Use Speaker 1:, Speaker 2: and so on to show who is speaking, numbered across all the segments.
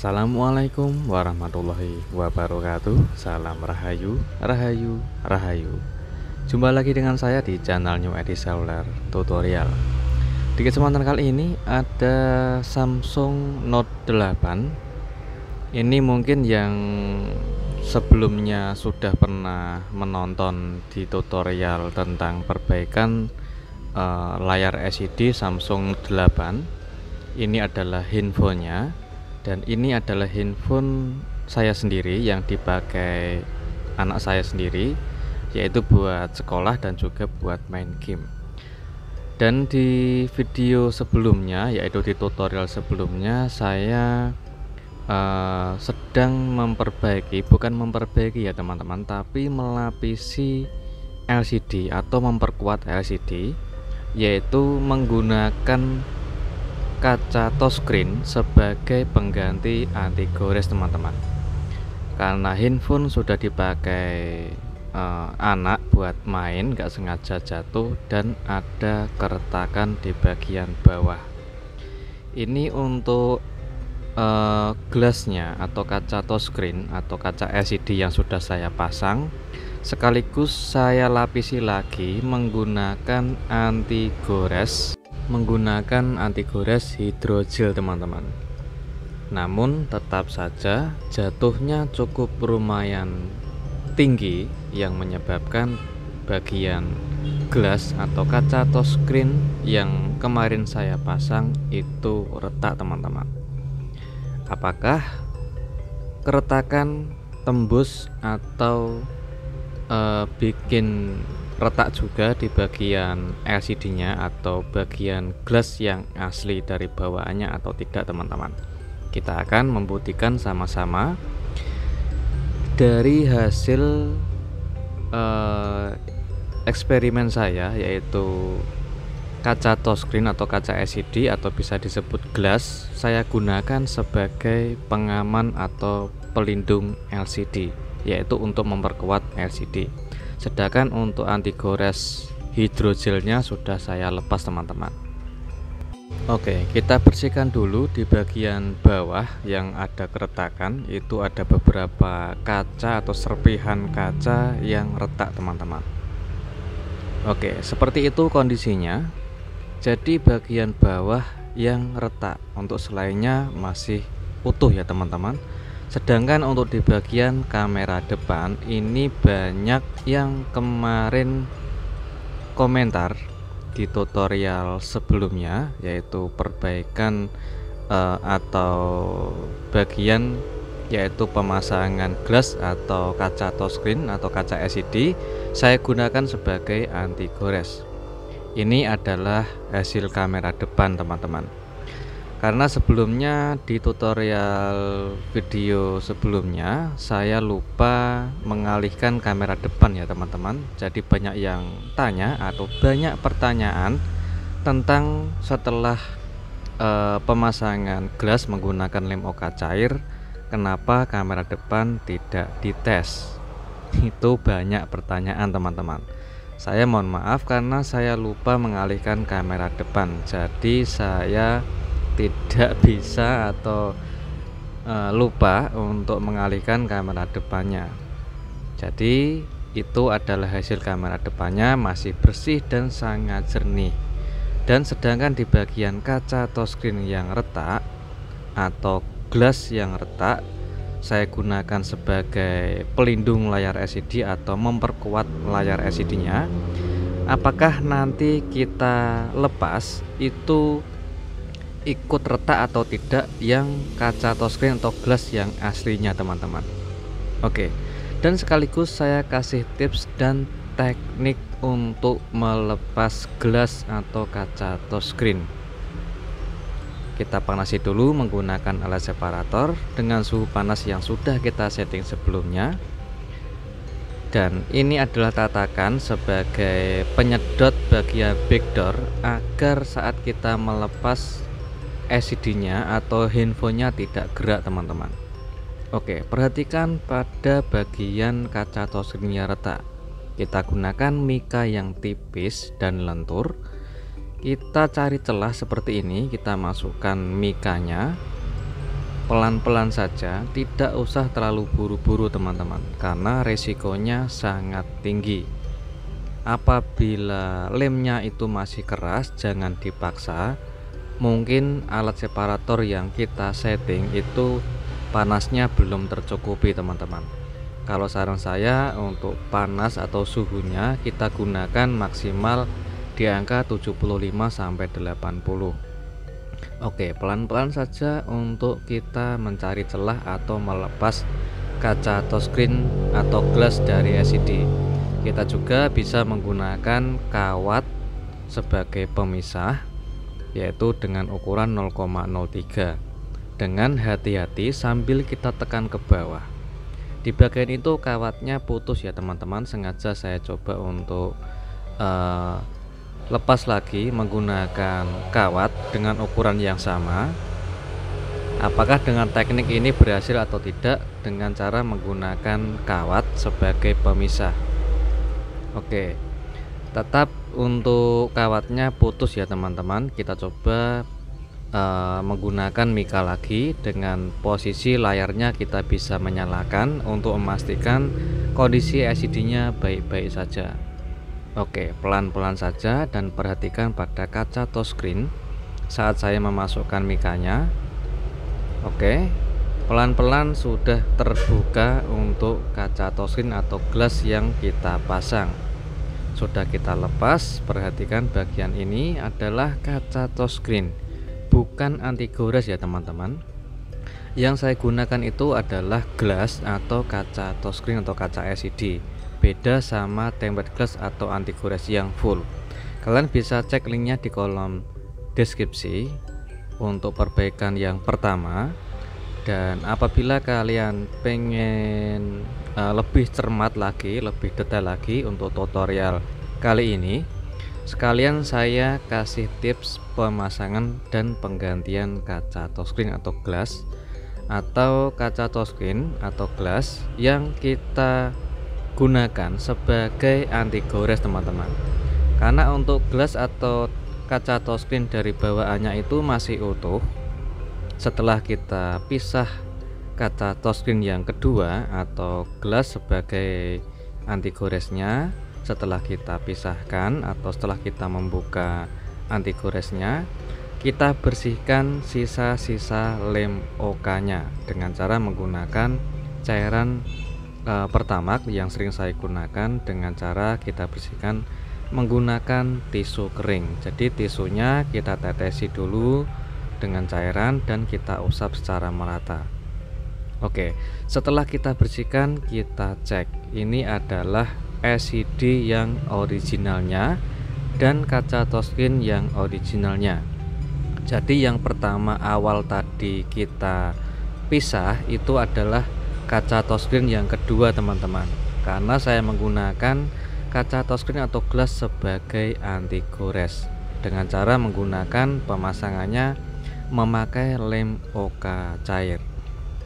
Speaker 1: Assalamualaikum warahmatullahi wabarakatuh. Salam rahayu, rahayu, rahayu. Jumpa lagi dengan saya di channel New Edi Cellular Tutorial. Di kesempatan kali ini ada Samsung Note 8. Ini mungkin yang sebelumnya sudah pernah menonton di tutorial tentang perbaikan layar LCD Samsung 8. Ini adalah handphonenya. Dan ini adalah handphone saya sendiri yang dipakai anak saya sendiri, yaitu buat sekolah dan juga buat main game. Dan di video sebelumnya, yaitu di tutorial sebelumnya, saya sedang bukan memperbaiki ya teman-teman, tapi melapisi LCD atau memperkuat LCD, yaitu menggunakan kaca touchscreen sebagai pengganti anti gores teman-teman. Karena handphone sudah dipakai anak buat main, gak sengaja jatuh dan ada keretakan di bagian bawah. Ini untuk gelasnya atau kaca touchscreen atau kaca LCD yang sudah saya pasang, sekaligus saya lapisi lagi menggunakan anti gores hidrogel teman-teman. Namun tetap saja jatuhnya cukup lumayan tinggi yang menyebabkan bagian gelas atau kaca touchscreen yang kemarin saya pasang itu retak teman-teman. Apakah keretakan tembus atau bikin retak juga di bagian LCD-nya atau bagian gelas yang asli dari bawaannya atau tidak teman-teman? Kita akan membuktikan sama-sama dari hasil eksperimen saya, yaitu kaca touchscreen atau kaca LCD atau bisa disebut gelas saya gunakan sebagai pengaman atau pelindung LCD, yaitu untuk memperkuat LCD. Sedangkan untuk anti gores hidrogelnya sudah saya lepas teman-teman. Oke, kita bersihkan dulu di bagian bawah yang ada keretakan. Itu ada beberapa kaca atau serpihan kaca yang retak teman-teman. Oke, seperti itu kondisinya. Jadi bagian bawah yang retak, untuk selainnya masih utuh ya teman-teman. Sedangkan untuk di bagian kamera depan ini banyak yang kemarin komentar di tutorial sebelumnya, yaitu perbaikan atau bagian yaitu pemasangan gelas atau kaca touchscreen atau kaca LCD saya gunakan sebagai anti gores. Ini adalah hasil kamera depan teman-teman. Karena sebelumnya di tutorial video sebelumnya saya lupa mengalihkan kamera depan ya teman-teman. Jadi banyak yang tanya atau banyak pertanyaan tentang setelah pemasangan gelas menggunakan lem oka cair, kenapa kamera depan tidak dites. Itu banyak pertanyaan teman-teman. Saya mohon maaf karena saya lupa mengalihkan kamera depan. Jadi saya tidak bisa atau lupa untuk mengalihkan kamera depannya. Jadi itu adalah hasil kamera depannya, masih bersih dan sangat jernih. Dan sedangkan di bagian kaca touchscreen yang retak atau gelas yang retak saya gunakan sebagai pelindung layar LCD atau memperkuat layar LCD-nya. Apakah nanti kita lepas itu ikut retak atau tidak yang kaca touchscreen atau gelas yang aslinya teman-teman? Oke, dan sekaligus saya kasih tips dan teknik untuk melepas gelas atau kaca touchscreen. Kita panasi dulu menggunakan alat separator dengan suhu panas yang sudah kita setting sebelumnya. Dan ini adalah tatakan sebagai penyedot bagian backdoor agar saat kita melepas LCD-nya atau handphonenya tidak gerak teman-teman. Oke, perhatikan pada bagian kaca touchscreen-nya retak. Kita gunakan mika yang tipis dan lentur. Kita cari celah seperti ini, kita masukkan mikanya. Pelan-pelan saja, tidak usah terlalu buru-buru teman-teman, karena resikonya sangat tinggi. Apabila lemnya itu masih keras, jangan dipaksa. Mungkin alat separator yang kita setting itu panasnya belum tercukupi teman-teman. Kalau saran saya untuk panas atau suhunya kita gunakan maksimal di angka 75 sampai 80. Oke, pelan-pelan saja untuk kita mencari celah atau melepas kaca touchscreen atau glass dari LCD. Kita juga bisa menggunakan kawat sebagai pemisah, yaitu dengan ukuran 0,03. Dengan hati-hati sambil kita tekan ke bawah. Di bagian itu kawatnya putus ya teman-teman, sengaja saya coba untuk lepas lagi menggunakan kawat dengan ukuran yang sama. Apakah dengan teknik ini berhasil atau tidak dengan cara menggunakan kawat sebagai pemisah? Oke, tetap untuk kawatnya putus ya teman-teman. Kita coba menggunakan mika lagi. Dengan posisi layarnya kita bisa menyalakan untuk memastikan kondisi LCD-nya baik-baik saja. Oke, pelan-pelan saja dan perhatikan pada kaca touchscreen saat saya memasukkan mikanya. Oke, pelan-pelan sudah terbuka untuk kaca touchscreen atau glass yang kita pasang. Sudah kita lepas, perhatikan bagian ini adalah kaca touchscreen, bukan anti gores ya teman-teman. Yang saya gunakan itu adalah glass atau kaca touchscreen atau kaca LCD. Beda sama tempered glass atau anti gores yang full. Kalian bisa cek linknya di kolom deskripsi untuk perbaikan yang pertama. Dan apabila kalian pengen lebih cermat lagi, lebih detail lagi untuk tutorial kali ini, sekalian saya kasih tips pemasangan dan penggantian kaca touchscreen atau glass atau kaca touchscreen atau glass yang kita gunakan sebagai anti gores teman-teman. Karena untuk glass atau kaca touchscreen dari bawaannya itu masih utuh. Setelah kita pisah kaca touchscreen yang kedua atau glass sebagai anti goresnya, setelah kita pisahkan atau setelah kita membuka anti goresnya, kita bersihkan sisa-sisa lem OK-nya dengan cara menggunakan cairan pertamax yang sering saya gunakan. Dengan cara kita bersihkan menggunakan tisu kering. Jadi tisunya kita tetesi dulu dengan cairan dan kita usap secara merata. Oke, setelah kita bersihkan, kita cek ini adalah LCD yang originalnya dan kaca touchscreen yang originalnya. Jadi yang pertama awal tadi kita pisah itu adalah kaca touchscreen yang kedua teman-teman, karena saya menggunakan kaca touchscreen atau glass sebagai anti gores dengan cara menggunakan pemasangannya memakai lem OK cair.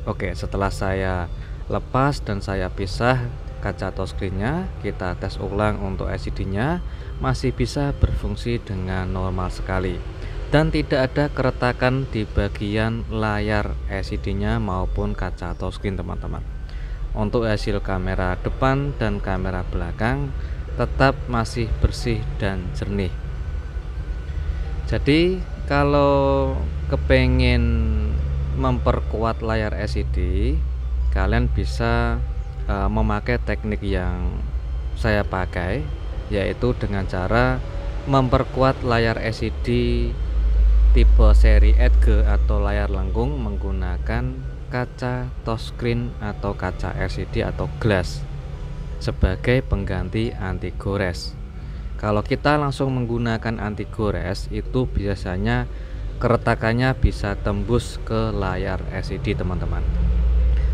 Speaker 1: Oke, setelah saya lepas dan saya pisah kaca touchscreen-nya, kita tes ulang untuk LCD-nya masih bisa berfungsi dengan normal sekali dan tidak ada keretakan di bagian layar LCD-nya maupun kaca touchscreen teman-teman. Untuk hasil kamera depan dan kamera belakang tetap masih bersih dan jernih. Jadi kalau kepengen memperkuat layar LCD, kalian bisa memakai teknik yang saya pakai, yaitu dengan cara memperkuat layar LCD tipe seri Edge atau layar lengkung menggunakan kaca touchscreen atau kaca LCD atau glass sebagai pengganti anti gores. Kalau kita langsung menggunakan anti gores itu biasanya keretakannya bisa tembus ke layar LCD teman-teman.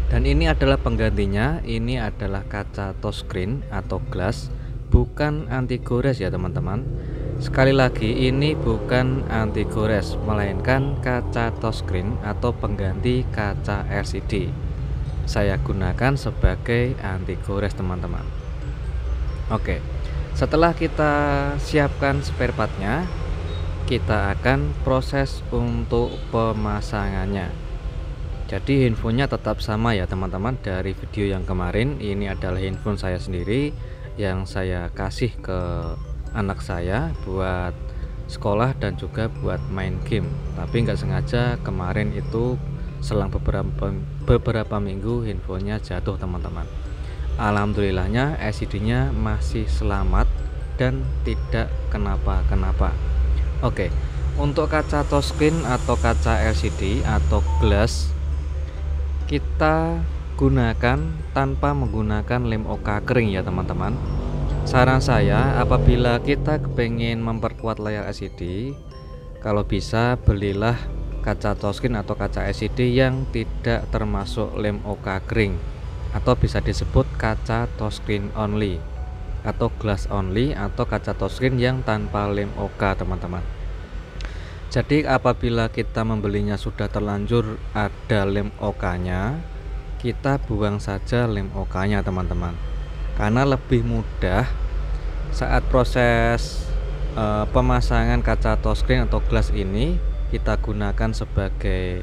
Speaker 1: Dan ini adalah penggantinya, ini adalah kaca touchscreen atau glass, bukan anti gores ya teman-teman. Sekali lagi, ini bukan anti gores, melainkan kaca touchscreen atau pengganti kaca LCD. Saya gunakan sebagai anti gores teman-teman. Oke, setelah kita siapkan spare partnya, kita akan proses untuk pemasangannya. Jadi handphonenya tetap sama ya teman-teman, dari video yang kemarin. Ini adalah handphone saya sendiri yang saya kasih ke anak saya buat sekolah dan juga buat main game. Tapi nggak sengaja kemarin itu selang beberapa minggu handphonenya jatuh teman-teman. Alhamdulillahnya LCD-nya masih selamat dan tidak kenapa-kenapa. Oke, untuk kaca touchscreen atau kaca LCD atau glass kita gunakan tanpa menggunakan lem oka kering ya teman-teman. Saran saya, apabila kita kepengen memperkuat layar LCD, kalau bisa belilah kaca touchscreen atau kaca LCD yang tidak termasuk lem oka kering, atau bisa disebut kaca touchscreen only atau glass only, atau kaca touchscreen yang tanpa lem oka teman-teman. Jadi apabila kita membelinya sudah terlanjur ada lem OK-nya, kita buang saja lem OK-nya teman-teman, karena lebih mudah saat proses pemasangan kaca touchscreen atau glass ini. Kita gunakan sebagai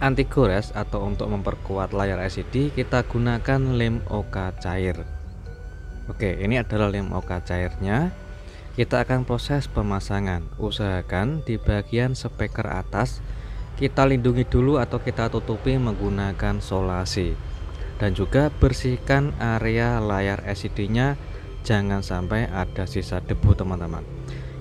Speaker 1: anti gores atau untuk memperkuat layar LCD, kita gunakan lem OK cair. Oke, ini adalah lem OK cairnya. Kita akan proses pemasangan. Usahakan di bagian speaker atas kita lindungi dulu atau kita tutupi menggunakan solasi, dan juga bersihkan area layar LCD-nya, jangan sampai ada sisa debu teman-teman.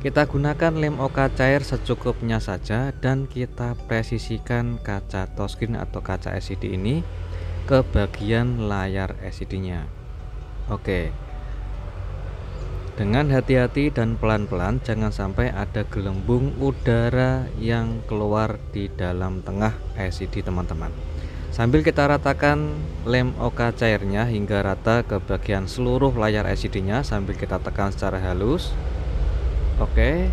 Speaker 1: Kita gunakan lem OK cair secukupnya saja, dan kita presisikan kaca touchscreen atau kaca LCD ini ke bagian layar LCD-nya. Oke, dengan hati-hati dan pelan-pelan, jangan sampai ada gelembung udara yang keluar di dalam tengah LCD teman-teman. Sambil kita ratakan lem OK cairnya hingga rata ke bagian seluruh layar LCD-nya sambil kita tekan secara halus. Oke,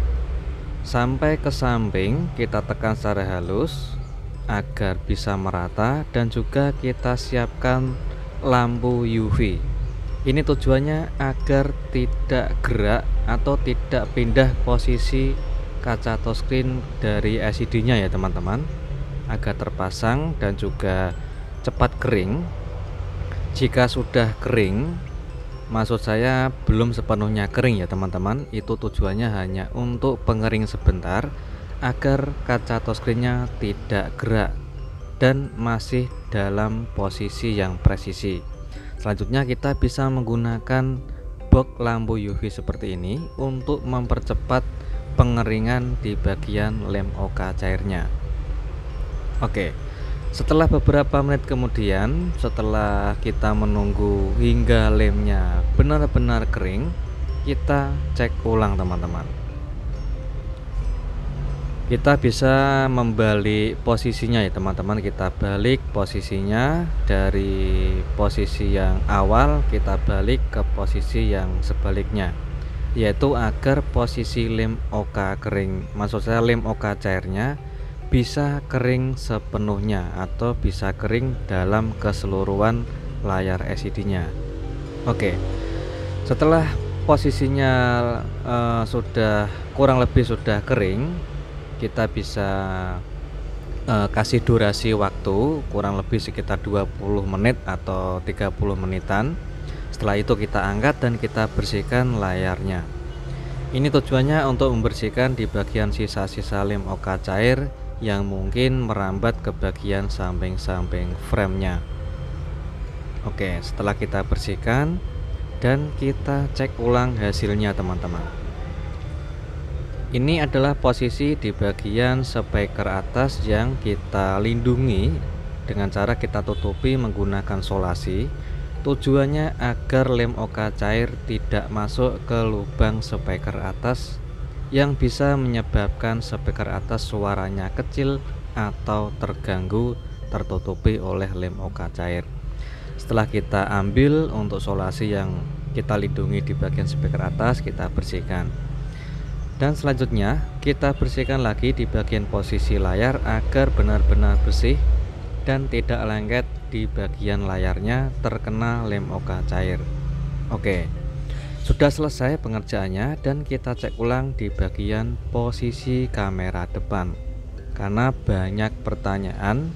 Speaker 1: sampai ke samping kita tekan secara halus agar bisa merata, dan juga kita siapkan lampu UV. Ini tujuannya agar tidak gerak atau tidak pindah posisi kaca touchscreen dari LCD-nya ya teman-teman, agar terpasang dan juga cepat kering. Jika sudah kering, maksud saya belum sepenuhnya kering ya teman-teman, itu tujuannya hanya untuk pengering sebentar agar kaca touchscreen-nya tidak gerak dan masih dalam posisi yang presisi. Selanjutnya kita bisa menggunakan box lampu UV seperti ini untuk mempercepat pengeringan di bagian lem OK cairnya. Oke, setelah beberapa menit kemudian, setelah kita menunggu hingga lemnya benar-benar kering, kita cek ulang teman-teman. Kita bisa membalik posisinya ya teman-teman. Kita balik posisinya dari posisi yang awal, kita balik ke posisi yang sebaliknya, yaitu agar posisi lem OK kering, maksud saya lem OK cairnya, bisa kering sepenuhnya atau bisa kering dalam keseluruhan layar LCD-nya. Oke, setelah posisinya sudah kurang lebih sudah kering, kita bisa kasih durasi waktu kurang lebih sekitar 20 menit atau 30 menitan. Setelah itu kita angkat dan kita bersihkan layarnya. Ini tujuannya untuk membersihkan di bagian sisa-sisa lem OK cair yang mungkin merambat ke bagian samping-samping framenya. Oke, setelah kita bersihkan dan kita cek ulang hasilnya teman-teman. Ini adalah posisi di bagian speaker atas yang kita lindungi dengan cara kita tutupi menggunakan solasi. Tujuannya agar lem OK cair tidak masuk ke lubang speaker atas yang bisa menyebabkan speaker atas suaranya kecil atau terganggu tertutupi oleh lem OK cair. Setelah kita ambil untuk solasi yang kita lindungi di bagian speaker atas, kita bersihkan. Dan selanjutnya kita bersihkan lagi di bagian posisi layar agar benar-benar bersih dan tidak lengket di bagian layarnya terkena lem OK cair. Oke, sudah selesai pengerjaannya dan kita cek ulang di bagian posisi kamera depan, karena banyak pertanyaan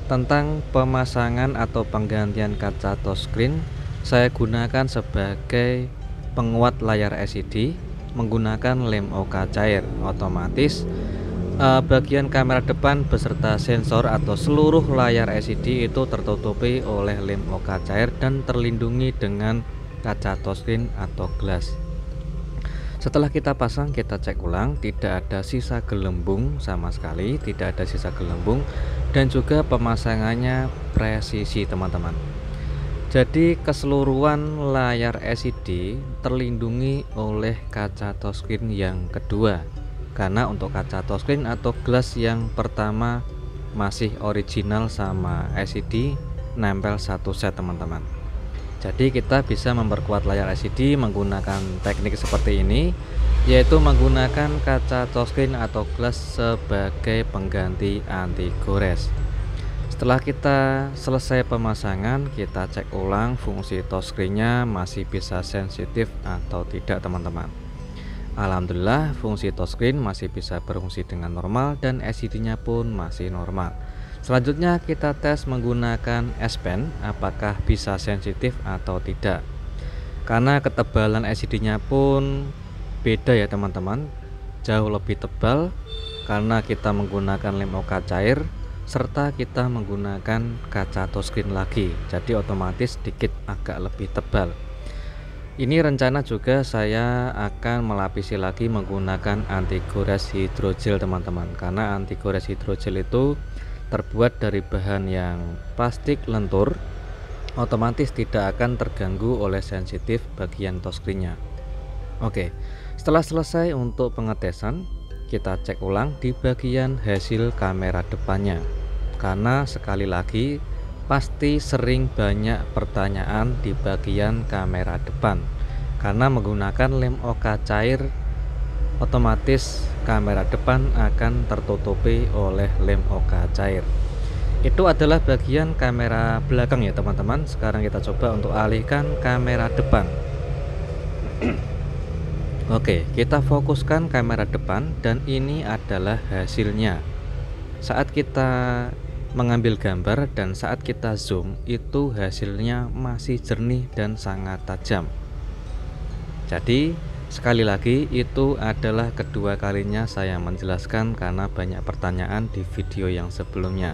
Speaker 1: Tentang pemasangan atau penggantian kaca touchscreen, saya gunakan sebagai penguat layar LCD menggunakan lem OK cair. Otomatis bagian kamera depan beserta sensor atau seluruh layar LCD itu tertutupi oleh lem OK cair dan terlindungi dengan kaca touchscreen atau glass. Setelah kita pasang, kita cek ulang, tidak ada sisa gelembung sama sekali, tidak ada sisa gelembung, dan juga pemasangannya presisi teman-teman. Jadi keseluruhan layar LCD terlindungi oleh kaca touchscreen yang kedua, karena untuk kaca touchscreen atau glass yang pertama masih original sama LCD nempel satu set teman-teman. Jadi kita bisa memperkuat layar LCD menggunakan teknik seperti ini, yaitu menggunakan kaca touchscreen atau glass sebagai pengganti anti gores. Setelah kita selesai pemasangan, kita cek ulang fungsi touchscreen-nya masih bisa sensitif atau tidak teman-teman. Alhamdulillah fungsi touchscreen masih bisa berfungsi dengan normal dan LCD-nya pun masih normal. Selanjutnya kita tes menggunakan S Pen apakah bisa sensitif atau tidak. Karena ketebalan LCD-nya pun beda ya teman-teman, jauh lebih tebal karena kita menggunakan lem OK cair serta kita menggunakan kaca touchscreen lagi, jadi otomatis sedikit agak lebih tebal. Ini rencana juga saya akan melapisi lagi menggunakan anti gores hidrogel teman-teman, karena anti gores hidrogel itu terbuat dari bahan yang plastik lentur, otomatis tidak akan terganggu oleh sensitif bagian touchscreen-nya. Oke, setelah selesai untuk pengetesan, kita cek ulang di bagian hasil kamera depannya, karena sekali lagi pasti sering banyak pertanyaan di bagian kamera depan. Karena menggunakan lem OK cair, otomatis kamera depan akan tertutupi oleh lem OK cair. Itu adalah bagian kamera belakang ya teman-teman. Sekarang kita coba untuk alihkan kamera depan. Oke, kita fokuskan kamera depan dan ini adalah hasilnya. Saat kita mengambil gambar dan saat kita zoom, itu hasilnya masih jernih dan sangat tajam. Jadi sekali lagi itu adalah kedua kalinya saya menjelaskan karena banyak pertanyaan di video yang sebelumnya.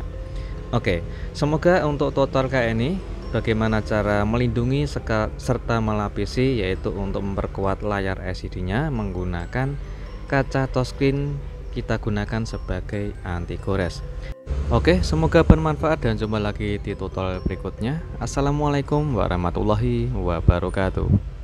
Speaker 1: Oke, semoga untuk total kayak ini bagaimana cara melindungi serta melapisi, yaitu untuk memperkuat layar LCD-nya menggunakan kaca touchscreen kita gunakan sebagai anti gores. Oke, semoga bermanfaat dan jumpa lagi di tutorial berikutnya. Assalamualaikum warahmatullahi wabarakatuh.